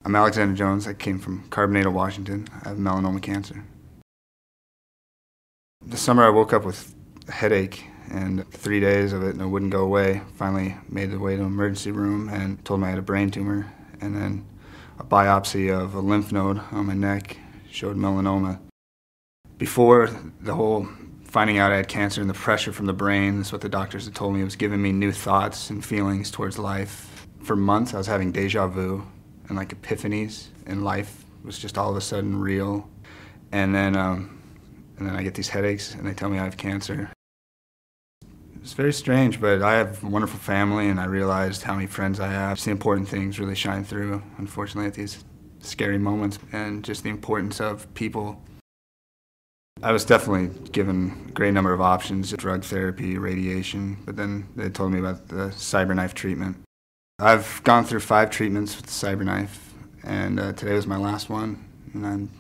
I'm Alexander Jones. I came from Carbonado, Washington. I have melanoma cancer. This summer I woke up with a headache, and 3 days of it and it wouldn't go away. Finally made the way to the emergency room and told me I had a brain tumor, and then a biopsy of a lymph node on my neck showed melanoma. Before the whole finding out I had cancer and the pressure from the brain, that's what the doctors had told me, it was giving me new thoughts and feelings towards life. For months I was having deja vu and like epiphanies, and life was just all of a sudden real. And then I get these headaches and they tell me I have cancer. It's very strange, but I have a wonderful family, and I realized how many friends I have. Just the important things really shine through, unfortunately, at these scary moments, and just the importance of people. I was definitely given a great number of options: drug therapy, radiation, but then they told me about the CyberKnife treatment. I've gone through 5 treatments with the CyberKnife, and today was my last one, and I'm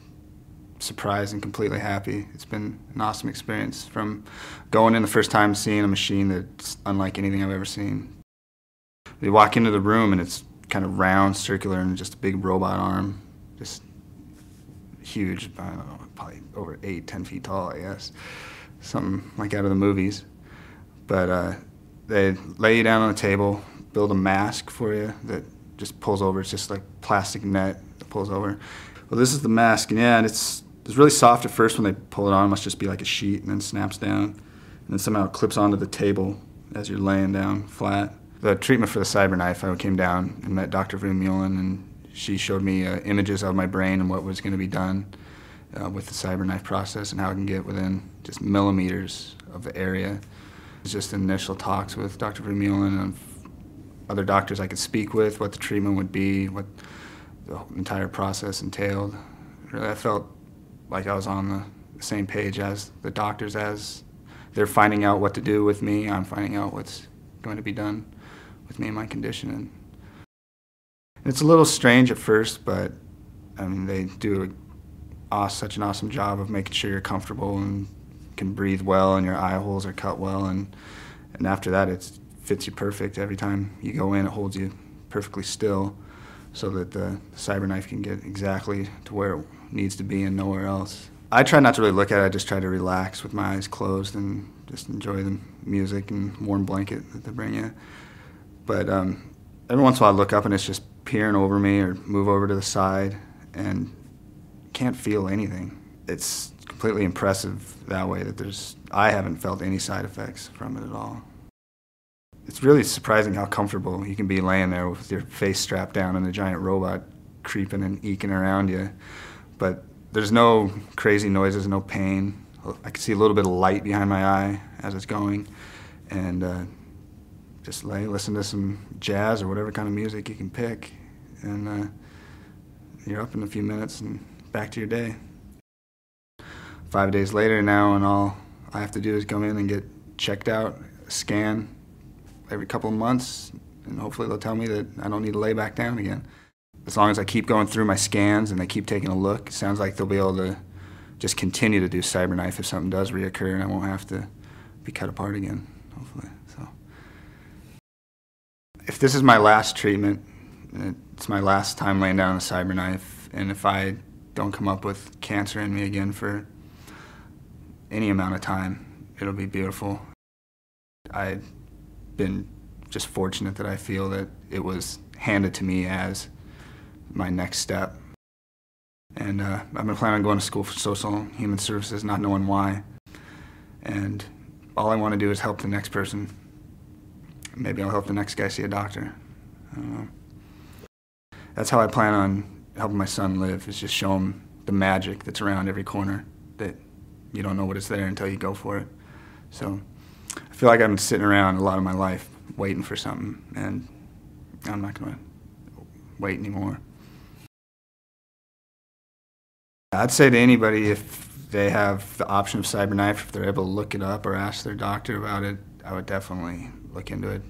surprised and completely happy. It's been an awesome experience, from going in the first time seeing a machine that's unlike anything I've ever seen. You walk into the room and it's kind of round, circular, and just a big robot arm, just huge, I don't know, probably over 8, 10 feet tall, I guess. Something like out of the movies. But they lay you down on a table, build a mask for you that just pulls over. It's just like plastic net that pulls over. Well, this is the mask, and yeah, and it's really soft at first when they pull it on. It must just be like a sheet, and then snaps down, and then somehow it clips onto the table as you're laying down flat. The treatment for the CyberKnife, I came down and met Dr. Mullen, and she showed me images of my brain and what was going to be done with the CyberKnife process, and how it can get within just millimeters of the area. It was just initial talks with Dr. Mullen and other doctors I could speak with, what the treatment would be, what the entire process entailed. Really, I felt like I was on the same page as the doctors. As they're finding out what to do with me, I'm finding out what's going to be done with me and my condition. And it's a little strange at first, but I mean, they do such an awesome job of making sure you're comfortable and can breathe well, and your eye holes are cut well, and after that it fits you perfect. Every time you go in, it holds you perfectly still, so that the CyberKnife can get exactly to where it needs to be and nowhere else. I try not to really look at it. I just try to relax with my eyes closed and just enjoy the music and warm blanket that they bring you. But every once in a while I look up and it's just peering over me, or move over to the side, and can't feel anything. It's completely impressive that way, that I haven't felt any side effects from it at all. It's really surprising how comfortable you can be laying there with your face strapped down and a giant robot creeping and eking around you. But there's no crazy noises, no pain. I can see a little bit of light behind my eye as it's going, and just listen to some jazz or whatever kind of music you can pick, and you're up in a few minutes and back to your day. 5 days later now, and all I have to do is come in and get checked out, scan every couple of months, and hopefully they'll tell me that I don't need to lay back down again. As long as I keep going through my scans and they keep taking a look, it sounds like they'll be able to just continue to do CyberKnife if something does reoccur, and I won't have to be cut apart again, hopefully. So, if this is my last treatment, it's my last time laying down on the CyberKnife, and if I don't come up with cancer in me again for any amount of time, it'll be beautiful. I've been just fortunate that I feel that it was handed to me as my next step. And I've been planning on going to school for social and human services, not knowing why. And all I want to do is help the next person. Maybe I'll help the next guy see a doctor. I don't know. That's how I plan on helping my son live, is just show him the magic that's around every corner, that you don't know what is there until you go for it. So I feel like I've been sitting around a lot of my life waiting for something, and I'm not going to wait anymore. I'd say to anybody, if they have the option of CyberKnife, if they're able to look it up or ask their doctor about it, I would definitely look into it.